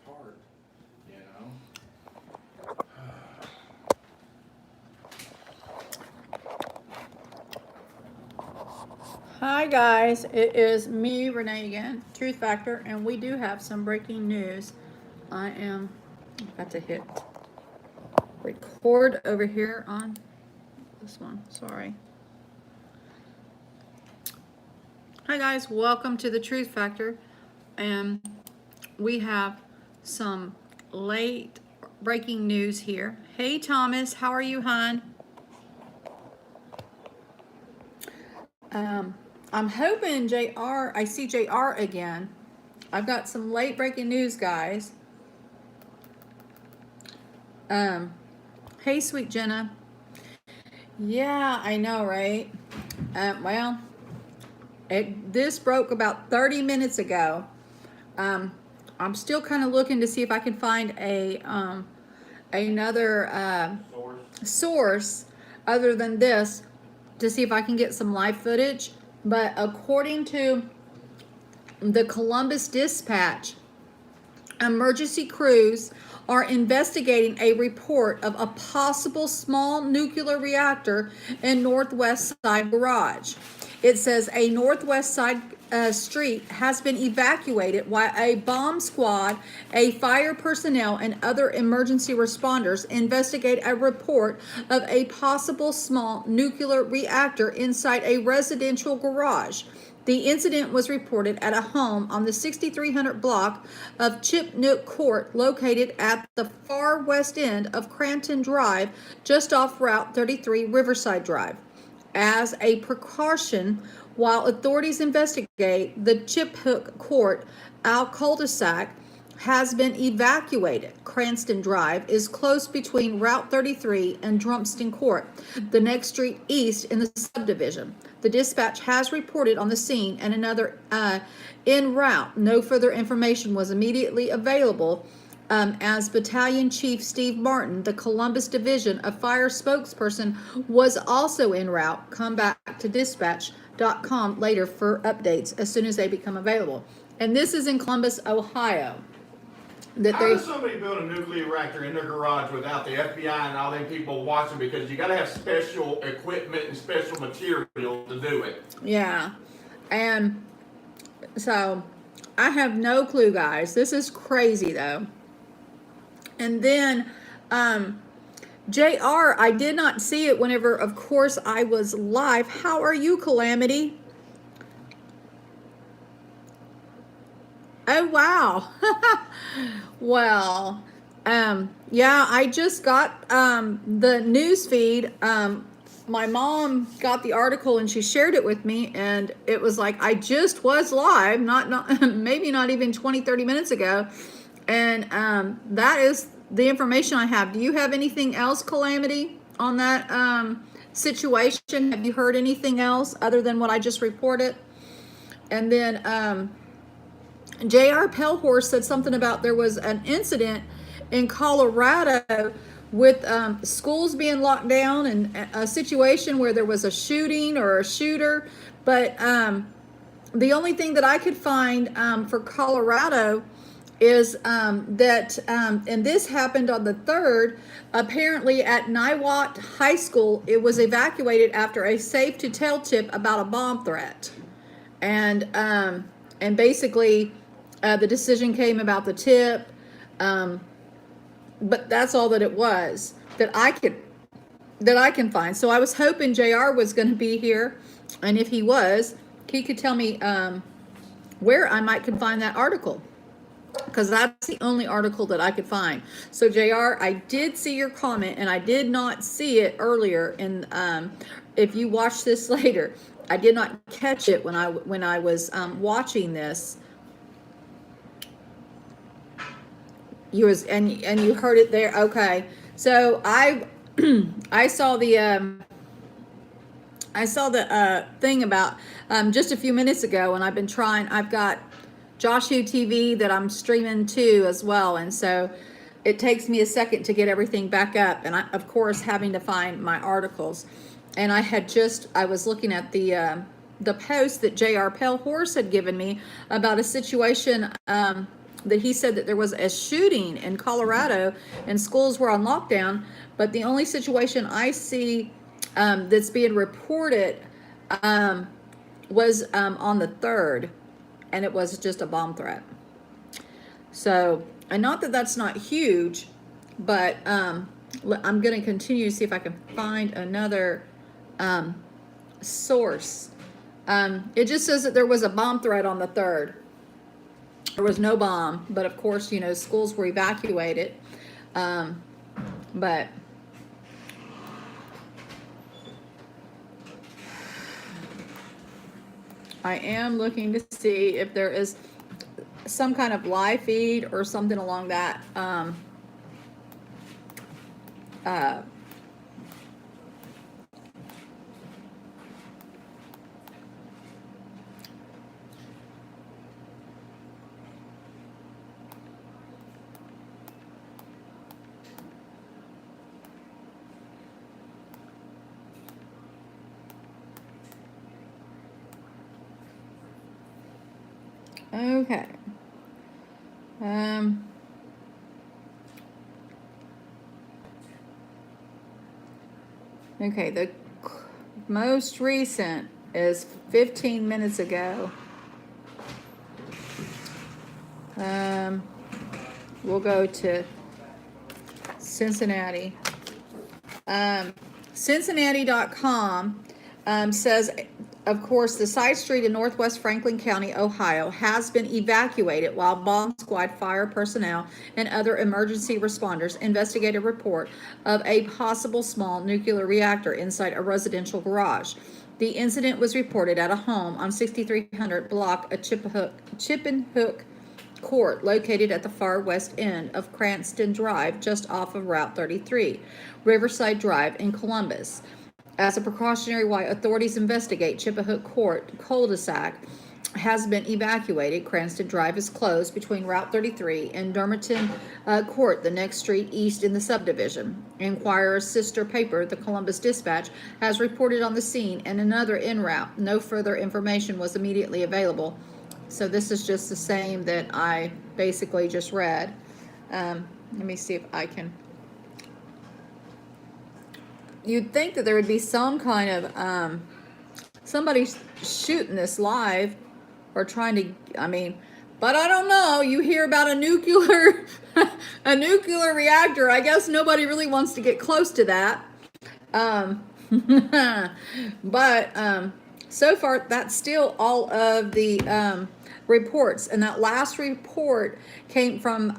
apart, you know. Hi guys, it is me, Renee again, Truth Factor, and we do have some breaking news. I am about to hit record over here on this one. Sorry. Hi guys, welcome to the Truth Factor, and we have some late breaking news here. Hey Thomas, how are you, hon? I'm hoping JR, I see JR again. I've got some late breaking news, guys. Um, hey, sweet Jenna. Yeah, I know, right? Well, this broke about 30 minutes ago. Um, I'm still kind of looking to see if I can find another source other than this to see if I can get some live footage. But according to the Columbus Dispatch, emergency crews are investigating a report of a possible small nuclear reactor in Northwest Side garage. It says a Northwest Side street has been evacuated while a bomb squad, a fire personnel, and other emergency responders investigate a report of a possible small nuclear reactor inside a residential garage. The incident was reported at a home on the 6300 block of Chipnook Court, located at the far west end of Cranton Drive, just off Route 33 Riverside Drive. As a precaution, while authorities investigate, the Chipnook Court cul-de-sac has been evacuated. Cranston Drive is close between Route 33 and Drumston Court, the next street east in the subdivision. The dispatch has reported on the scene and another en route. No further information was immediately available as Battalion Chief Steve Martin, the Columbus Division of Fire spokesperson, was also en route. Come back to dispatch.com later for updates as soon as they become available. And this is in Columbus, Ohio. How does somebody build a nuclear reactor in their garage without the FBI and all them people watching? Because you got to have special equipment and special material to do it. Yeah, and so I have no clue, guys. This is crazy, though. And then, JR, I did not see it whenever, of course, I was live. How are you, Calamity? Oh, wow. Well, yeah, I just got the news feed. My mom got the article and she shared it with me, and it was like I just was live, not maybe not even 20, 30 minutes ago. And that is the information I have. Do you have anything else, Calamity, on that situation? Have you heard anything else other than what I just reported? And then J.R. Pellhorse said something about there was an incident in Colorado with schools being locked down and a situation where there was a shooting or a shooter. But the only thing that I could find for Colorado is that, and this happened on the 3rd, apparently at Niwot High School, it was evacuated after a safe to tell tip about a bomb threat. And basically, the decision came about the tip, but that's all that it was that I can find. So I was hoping JR was going to be here, and if he was, he could tell me where I might can find that article, because that's the only article that I could find. So JR, I did see your comment, and I did not see it earlier. And if you watch this later, I did not catch it when I was watching this. You heard it there. Okay, so I saw the thing about just a few minutes ago, and I've been trying. I've got Joshu TV that I'm streaming to as well, and so it takes me a second to get everything back up, and of course having to find my articles. And I was looking at the post that J.R. Pellhorse had given me about a situation that he said that there was a shooting in Colorado and schools were on lockdown, but the only situation I see that's being reported was on the 3rd, and it was just a bomb threat. So, and not that that's not huge, but I'm going to continue to see if I can find another source. It just says that there was a bomb threat on the 3rd. There was no bomb, but of course, you know, schools were evacuated. But I am looking to see if there is some kind of live feed or something along that. Okay. Okay, the most recent is 15 minutes ago. We'll go to Cincinnati. Cincinnati.com says, of course, the side street in northwest Franklin County, Ohio, has been evacuated while bomb squad, fire personnel, and other emergency responders investigate a report of a possible small nuclear reactor inside a residential garage. The incident was reported at a home on 6300 block of Chippenhook Court, located at the far west end of Cranston Drive, just off of Route 33, Riverside Drive in Columbus. As a precautionary while authorities investigate, Chippenhook Court cul-de-sac has been evacuated. Cranston Drive is closed between Route 33 and Dermerton Court, the next street east in the subdivision. Inquirer's sister paper, the Columbus Dispatch, has reported on the scene and another en route. No further information was immediately available. So this is just the same that I basically just read. Let me see if I can. You'd think that there would be some kind of somebody shooting this live or trying to, but I don't know. You hear about a nuclear a nuclear reactor. I guess nobody really wants to get close to that. But so far that's still all of the reports, and that last report came from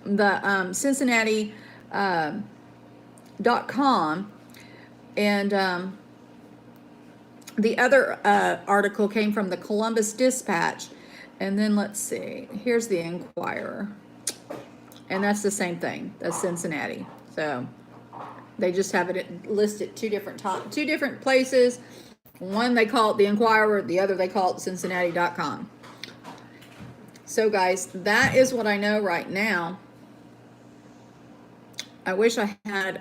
the Cincinnati .com, and the other article came from the Columbus Dispatch, and then let's see, here's the Inquirer, and that's the same thing, that's Cincinnati. So they just have it listed two different places. One they call it the Inquirer, the other they call it Cincinnati.com. So guys, that is what I know right now. I wish I had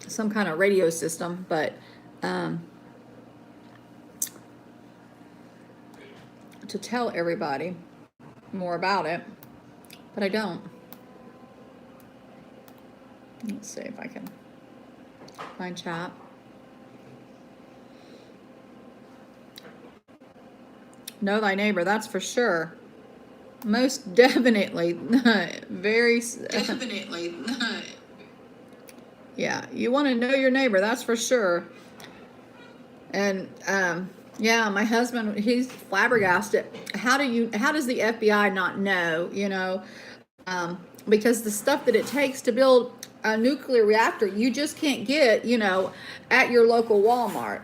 some kind of radio system, but to tell everybody more about it, but I don't. Let's see if I can find chat. Know thy neighbor, that's for sure. Most definitely. Very definitely. Yeah, you want to know your neighbor, that's for sure. And yeah, my husband, he's flabbergasted. How does the FBI not know, because the stuff that it takes to build a nuclear reactor, you just can't get, at your local Walmart.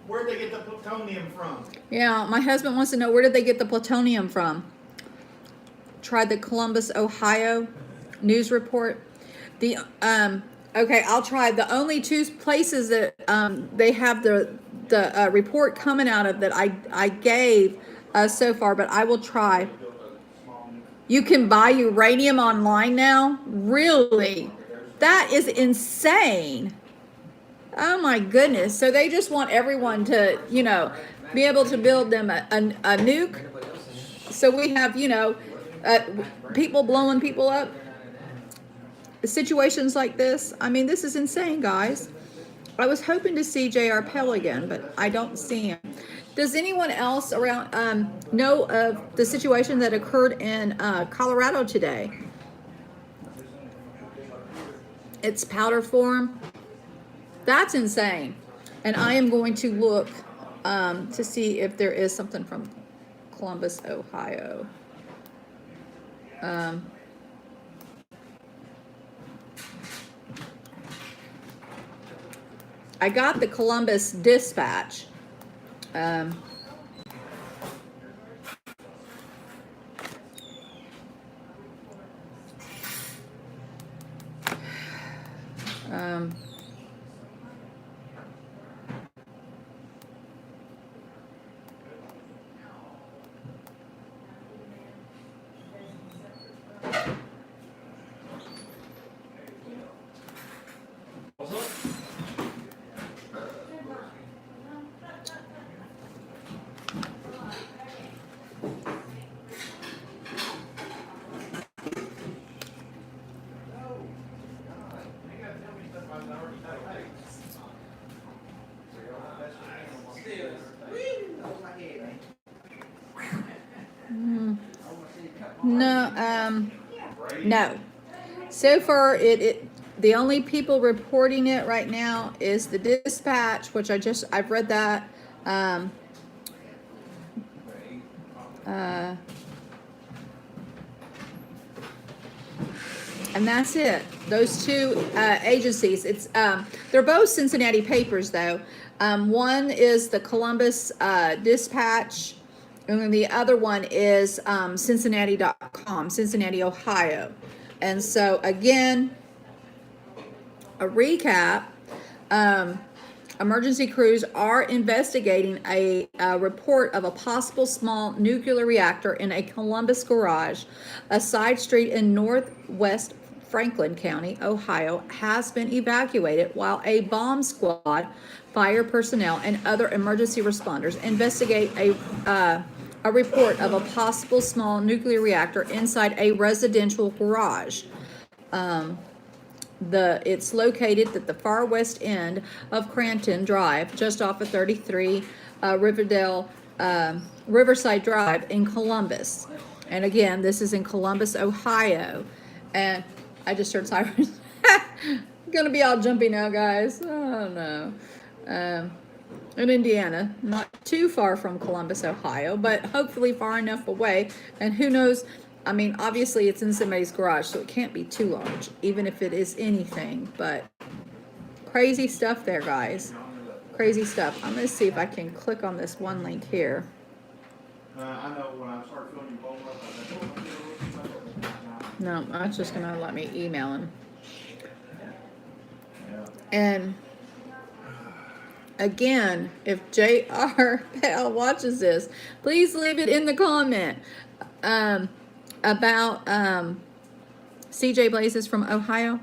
Where'd they get the plutonium from? Yeah, my husband wants to know, where did they get the plutonium from? Tried the Columbus, Ohio news report. The okay, I'll try. The only two places that they have the report coming out of that I gave so far, but I will try. You can buy uranium online now? Really? That is insane. Oh my goodness. So they just want everyone to, be able to build them a nuke. So we have, uh, people blowing people up. Situations like this. I mean, this is insane, guys. I was hoping to see J.R. Pell again, but I don't see him. Does anyone else around know of the situation that occurred in Colorado today? It's powder form. That's insane. And I am going to look to see if there is something from Columbus, Ohio. I got the Columbus Dispatch. Um, no, no. So far, the only people reporting it right now is the Dispatch, which I've read that. And that's it. Those two agencies. They're both Cincinnati papers, though. One is the Columbus Dispatch, and then the other one is Cincinnati.com, Cincinnati, Ohio. And so, again, a recap. Emergency crews are investigating a report of a possible small nuclear reactor in a Columbus garage. A side street in northwest Franklin County, Ohio, has been evacuated while a bomb squad, fire personnel, and other emergency responders investigate a report of a possible small nuclear reactor inside a residential garage. It's located at the far west end of Cranton Drive, just off of 33 Riverside Drive in Columbus. And again, this is in Columbus, Ohio. And I just heard sirens. I'm gonna be all jumpy now, guys. Oh no. In Indiana, not too far from Columbus, Ohio, but hopefully far enough away. And who knows? I mean, obviously it's in somebody's garage, so it can't be too large, even if it is anything. But crazy stuff there, guys. Crazy stuff. I'm going to see if I can click on this one link here. I know when I start filling you both up, No, that's just going to let me email him. And again, if J.R. Pell watches this, please leave it in the comment. About CJ Blazes from Ohio.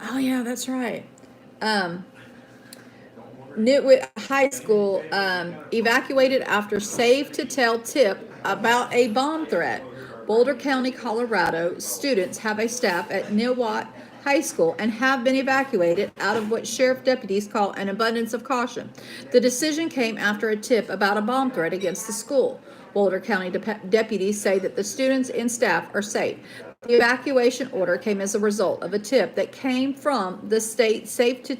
Oh yeah, that's right. Nitwit High School evacuated after Save to Tell tip about a bomb threat. Boulder County, Colorado students have a staff at Nitwit High School and have been evacuated out of what sheriff deputies call an abundance of caution. The decision came after a tip about a bomb threat against the school. Boulder County deputies say that the students and staff are safe. The evacuation order came as a result of a tip that came from the state Safe to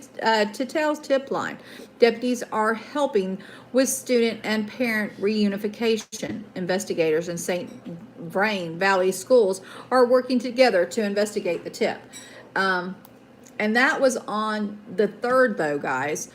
Tell tip line. Deputies are helping with student and parent reunification. Investigators in St. Vrain Valley schools are working together to investigate the tip. And that was on the 3rd, though, guys.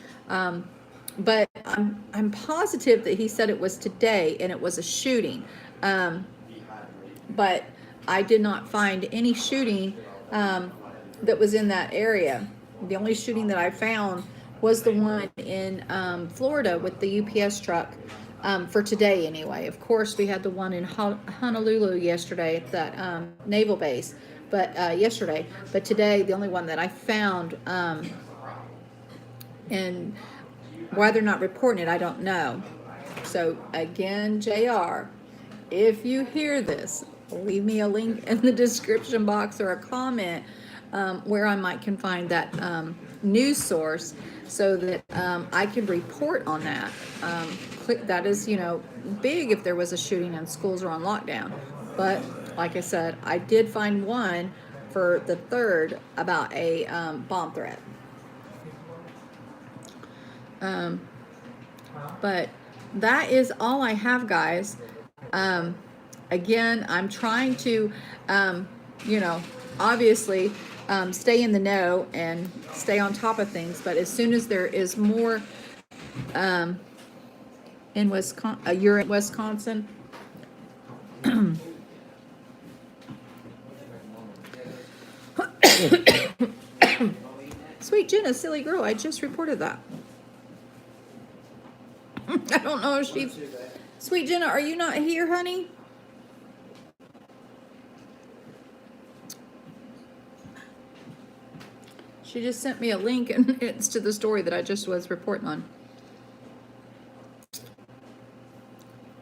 But I'm positive that he said it was today and it was a shooting. But I did not find any shooting that was in that area. The only shooting that I found was the one in Florida with the UPS truck for today anyway. Of course, we had the one in Honolulu yesterday at that naval base, but yesterday. But today, the only one that I found, and why they're not reporting it, I don't know. So again, JR, if you hear this, leave me a link in the description box or a comment where can find that news source so that I can report on that. That is, big if there was a shooting and schools are on lockdown. But like I said, I did find one for the 3rd about a bomb threat. But that is all I have, guys. Again, I'm trying to, obviously stay in the know and stay on top of things. But as soon as there is more in Wisconsin, you're in Wisconsin. Sweet Jenna, silly girl, I just reported that. I don't know if she... Sweet Jenna, are you not here, honey? She just sent me a link and it's to the story that I just was reporting on.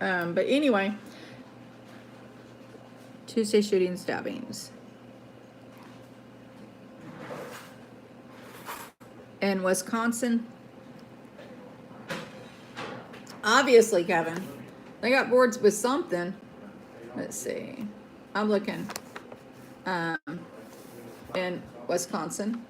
But anyway, Tuesday shooting stabbings. In Wisconsin. Obviously, Kevin, they got boards with something. Let's see. I'm looking. In Wisconsin.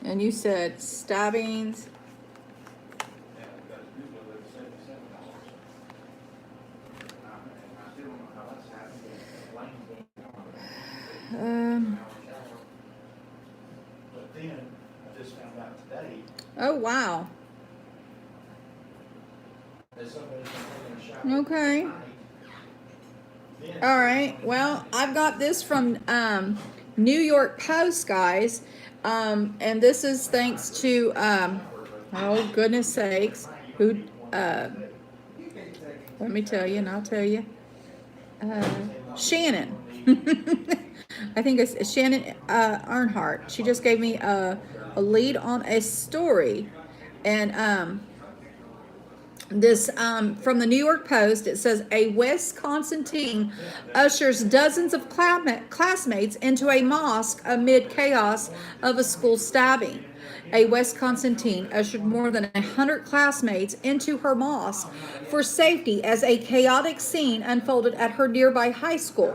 And you said stabbings. But then I just found out today Oh, wow. that somebody's been taking a shower. Okay. All right. Well, I've got this from New York Post, guys. And this is thanks to, oh, goodness sakes, who, let me tell you, and I'll tell you, Shannon. I think it's Shannon Earnhardt. She just gave me a lead on a story. And this from the New York Post, it says a Wisconsin teen ushers dozens of classmates into a mosque amid chaos of a school stabbing. A Wisconsin teen ushered more than 100 classmates into her mosque for safety as a chaotic scene unfolded at her nearby high school,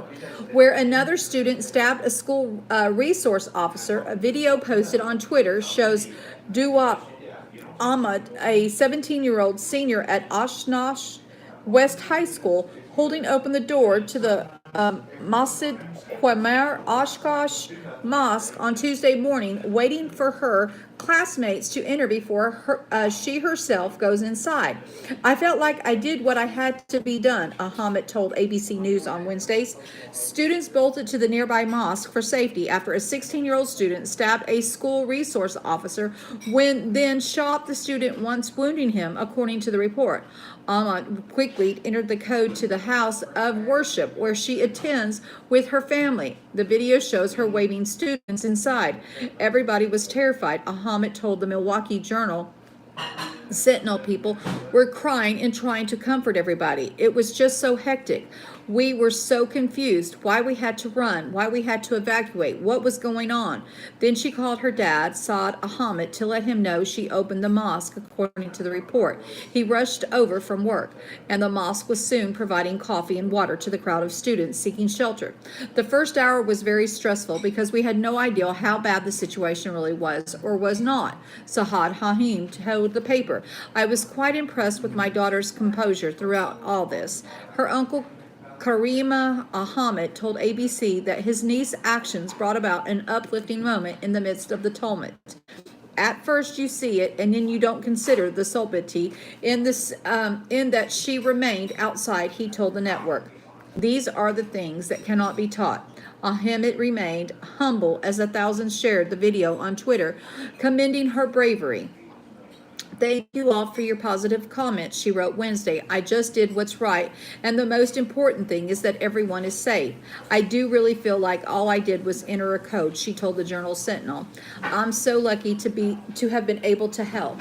where another student stabbed a school resource officer. A video posted on Twitter shows Duwop Ahmad, a 17-year-old senior at Oshkosh West High School, holding open the door to the Masjid Qamar Oshkosh Mosque on Tuesday morning, waiting for her classmates to enter before she herself goes inside. I felt like I did what I had to be done, Ahmed told ABC News on Wednesdays. Students bolted to the nearby mosque for safety after a 16-year-old student stabbed a school resource officer, then shot the student, once wounding him, according to the report. Ahmad quickly entered the code to the house of worship where she attends with her family. The video shows her waving students inside. Everybody was terrified, Ahmed told the Milwaukee Journal. Sentinel people were crying and trying to comfort everybody. It was just so hectic. We were so confused why we had to run, why we had to evacuate, what was going on. Then she called her dad, Saad Ahmed, to let him know she opened the mosque, according to the report. He rushed over from work, and the mosque was soon providing coffee and water to the crowd of students seeking shelter. The first hour was very stressful because we had no idea how bad the situation really was or was not, Sahad Haim told the paper. I was quite impressed with my daughter's composure throughout all this. Her uncle Karima Ahmed told ABC that his niece's actions brought about an uplifting moment in the midst of the tumult. At first you see it, and then you don't consider the subtlety in that she remained outside, he told the network. These are the things that cannot be taught. Ahmed remained humble as thousands shared the video on Twitter, commending her bravery. Thank you all for your positive comments, she wrote Wednesday. I just did what's right, and the most important thing is that everyone is safe. I do really feel like all I did was enter a code, she told the Journal Sentinel. I'm so lucky to have been able to help.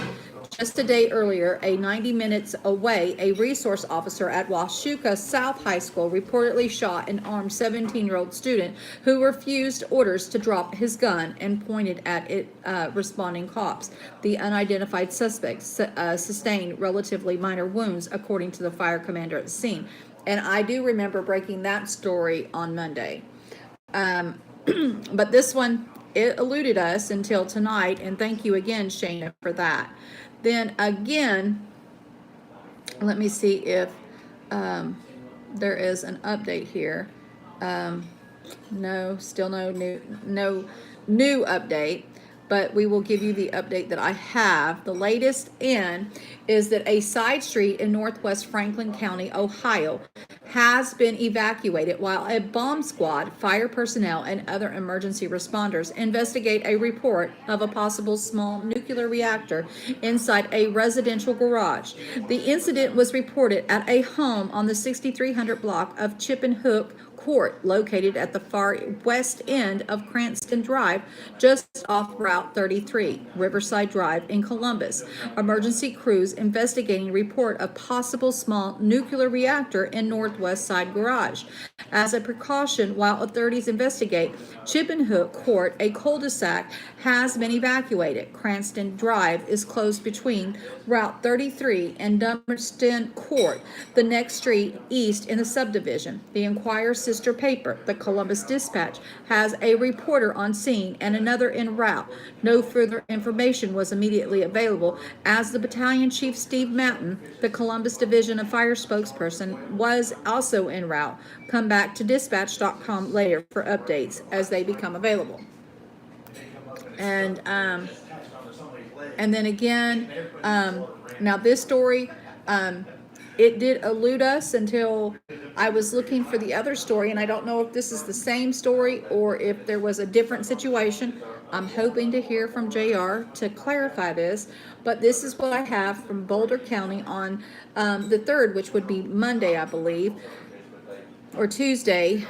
Just a day earlier, 90 minutes away, a resource officer at Washuka South High School reportedly shot an armed 17-year-old student who refused orders to drop his gun and pointed at responding cops. The unidentified suspect sustained relatively minor wounds, according to the fire commander at the scene. And I do remember breaking that story on Monday. But this one, it eluded us until tonight, and thank you again, Shayna, for that. Then again, let me see if there is an update here. No, still no new update, but we will give you the update that I have. The latest in is that a side street in northwest Franklin County, Ohio, has been evacuated while a bomb squad, fire personnel, and other emergency responders investigate a report of a possible small nuclear reactor inside a residential garage. The incident was reported at a home on the 6300 block of Chippenhook Court, located at the far west end of Cranston Drive, just off Route 33, Riverside Drive in Columbus. Emergency crews investigating report of possible small nuclear reactor in northwest side garage. As a precaution, while authorities investigate, Chippenhook Court, a cul-de-sac, has been evacuated. Cranston Drive is closed between Route 33 and Dummerston Court, the next street east in the subdivision. The Enquirer sister paper, the Columbus Dispatch, has a reporter on scene and another en route. No further information was immediately available as the battalion chief Steve Mountain, the Columbus Division of Fire spokesperson, was also en route. Come back to dispatch.com later for updates as they become available. And then again, now this story, it did elude us until I was looking for the other story, and I don't know if this is the same story or if there was a different situation. I'm hoping to hear from JR to clarify this, but this is what I have from Boulder County on the 3rd, which would be Monday, I believe, or Tuesday,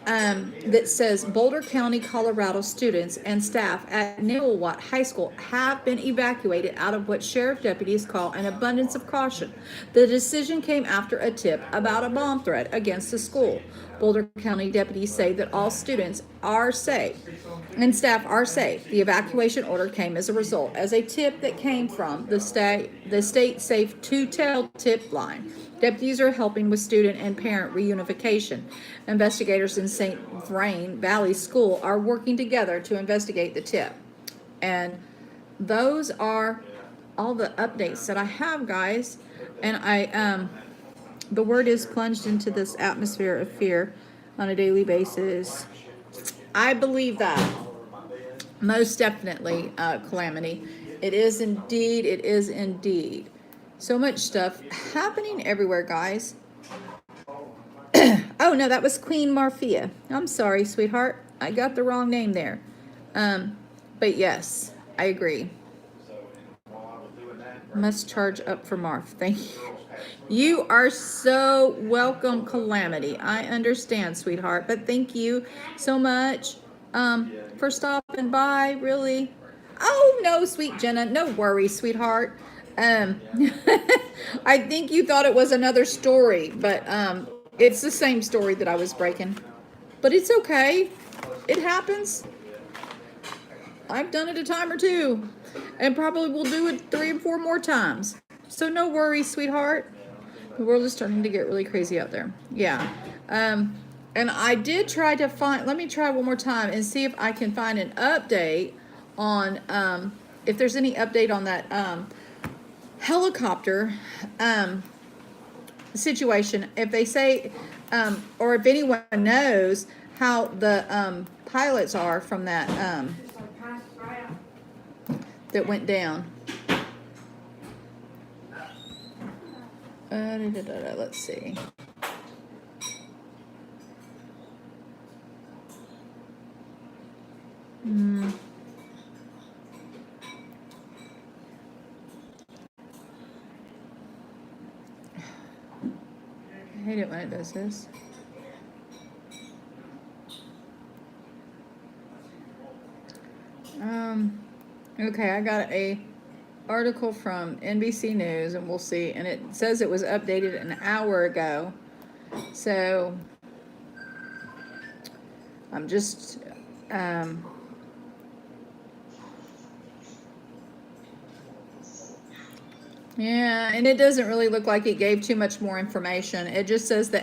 that says Boulder County, Colorado students and staff at Nilwatt High School have been evacuated out of what sheriff deputies call an abundance of caution. The decision came after a tip about a bomb threat against the school. Boulder County deputies say that all students are safe and staff are safe. The evacuation order came as a result as a tip that came from the state safe to tell tip line. Deputies are helping with student and parent reunification. Investigators in St. Vrain Valley School are working together to investigate the tip. And those are all the updates that I have, guys. And the word is plunged into this atmosphere of fear on a daily basis. I believe that. Most definitely, Calamity. It is indeed. It is indeed. So much stuff happening everywhere, guys. Oh, no, that was Queen Marfia. I'm sorry, sweetheart. I got the wrong name there. But yes, I agree. Must charge up for Marf. Thank you. You are so welcome, Calamity. I understand, sweetheart. But thank you so much for stopping by, really. Oh, no, sweet Jenna. No worries, sweetheart. I think you thought it was another story, but it's the same story that I was breaking. But it's okay. It happens. I've done it a time or two, and probably will do it 3 and 4 more times. So no worries, sweetheart. The world is starting to get really crazy out there. Yeah. And I did try to find, let me try one more time and see if I can find an update on, if there's any update on that helicopter situation. If they say, or if anyone knows how the pilots are from that that went down. Let's see. hate it when it does this. Okay, I got a article from NBC News, and we'll see. And it says it was updated an hour ago. So I'm just yeah, and it doesn't really look like it gave too much more information. It just says the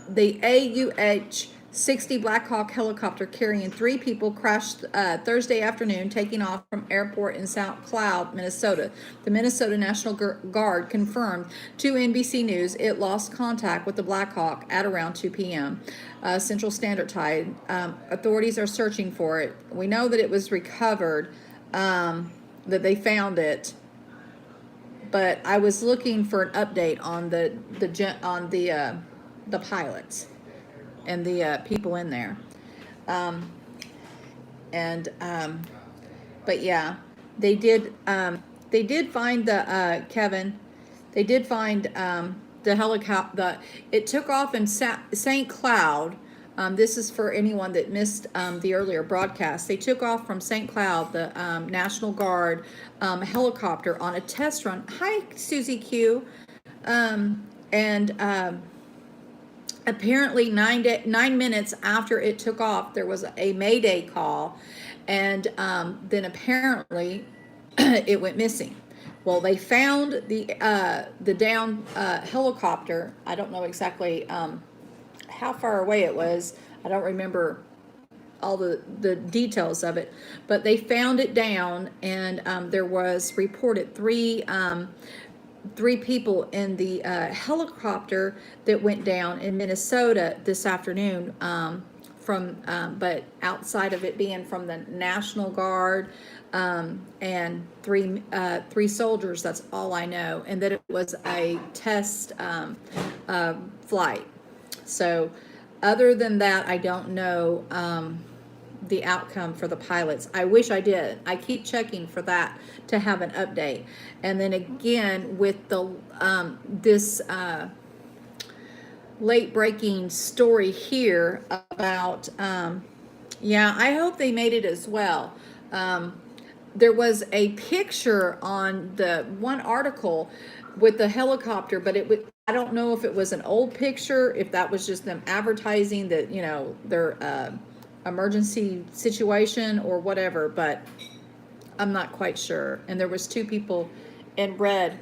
AUH 60 Black Hawk helicopter carrying 3 people crashed Thursday afternoon, taking off from airport in St. Cloud, Minnesota. The Minnesota National Guard confirmed to NBC News it lost contact with the Black Hawk at around 2 p.m. Central Standard Time. Authorities are searching for it. We know that it was recovered, that they found it. But I was looking for an update on the pilots and the people in there, but yeah, they did find the Kevin. They did find the helicopter. It took off in St. Cloud. This is for anyone that missed the earlier broadcast. They took off from St. Cloud, the National Guard helicopter, on a test run. Hi, Susie Q. Apparently 9 minutes after it took off, there was a Mayday call, and then apparently it went missing. Well, they found the down helicopter. I don't know exactly how far away it was. I don't remember all the details of it, but they found it down, and there was reported three people in the helicopter that went down in Minnesota this afternoon, but outside of it being from the National Guard, and three soldiers. That's all I know, and that it was a test flight. So other than that, I don't know the outcome for the pilots. I wish I did. I keep checking for that to have an update. And then again with the this late breaking story here about yeah, I hope they made it as well. There was a picture on the one article with the helicopter, but I don't know if it was an old picture, if that was just them advertising that, you know, their emergency situation or whatever, but I'm not quite sure. And there was 2 people in red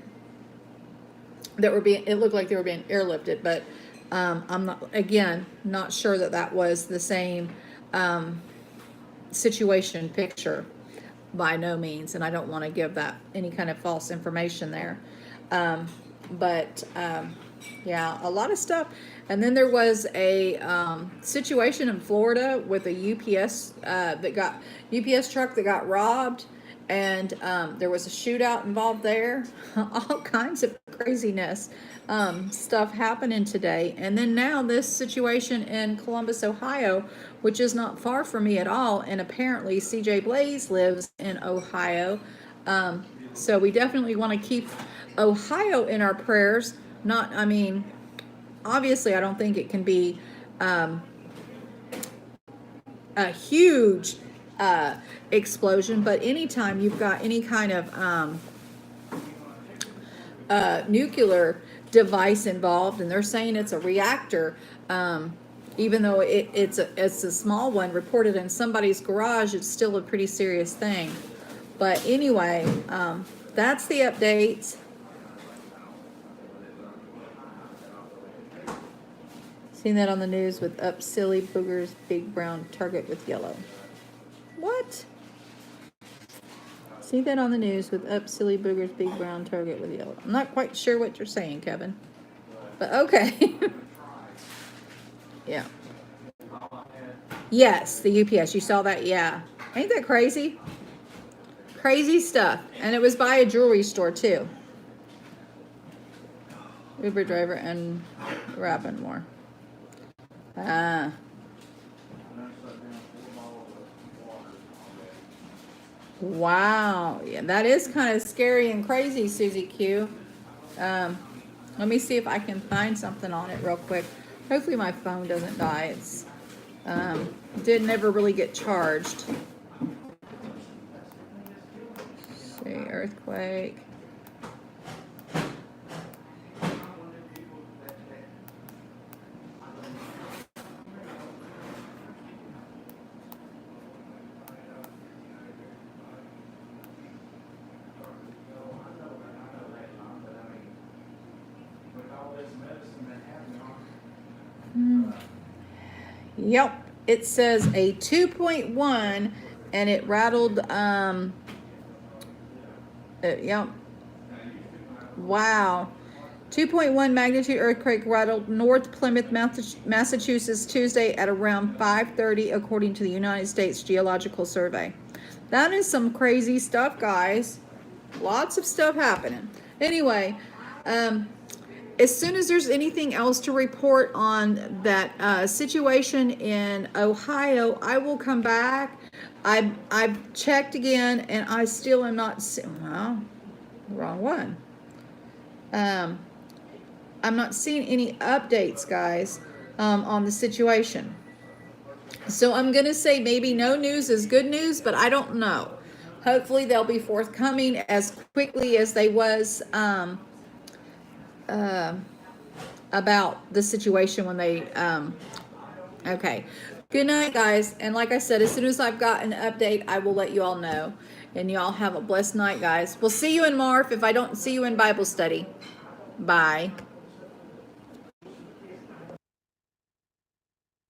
that were it looked like they were being airlifted, but I'm not sure that was the same situation picture by no means, and I don't want to give that any kind of false information there. Yeah, a lot of stuff. And then there was a situation in Florida with a UPS truck that got robbed, and there was a shootout involved there. All kinds of craziness stuff happening today. And then now this situation in Columbus, Ohio, which is not far from me at all, and apparently CJ Blaze lives in Ohio. So we definitely want to keep Ohio in our prayers. Obviously I don't think it can be a huge explosion, but anytime you've got any kind of nuclear device involved, and they're saying it's a reactor, even though it's a small one reported in somebody's garage, it's still a pretty serious thing. But anyway, that's the updates. Seen that on the news with up silly boogers, big brown target with yellow. What? See that on the news with up silly boogers, big brown target with yellow. I'm not quite sure what you're saying, Kevin. But okay. Yeah. Yes, the UPS. You saw that? Yeah. Ain't that crazy? Crazy stuff. And it was by a jewelry store too. Uber driver and rapping more. Wow. Yeah, that is kind of scary and crazy, Susie Q. Let me see if I can find something on it real quick. Hopefully my phone doesn't die. It's did never really get charged. Let's see, earthquake. Yep, it says a 2.1 and it rattled, yep. Wow. 2.1 magnitude earthquake rattled North Plymouth, Massachusetts Tuesday at around 5:30 according to the United States Geological Survey. That is some crazy stuff, guys. Lots of stuff happening. Anyway, as soon as there's anything else to report on that situation in Ohio, I will come back. I've checked again, and I still am not. Well, wrong one. I'm not seeing any updates, guys, on the situation. So I'm gonna say maybe no news is good news, but I don't know. Hopefully they'll be forthcoming as quickly as they was. About the situation when they okay. Good night, guys, and like I said, as soon as I've got an update, I will let you all know. And y'all have a blessed night, guys. We'll see you in Marf if I don't see you in Bible study. Bye.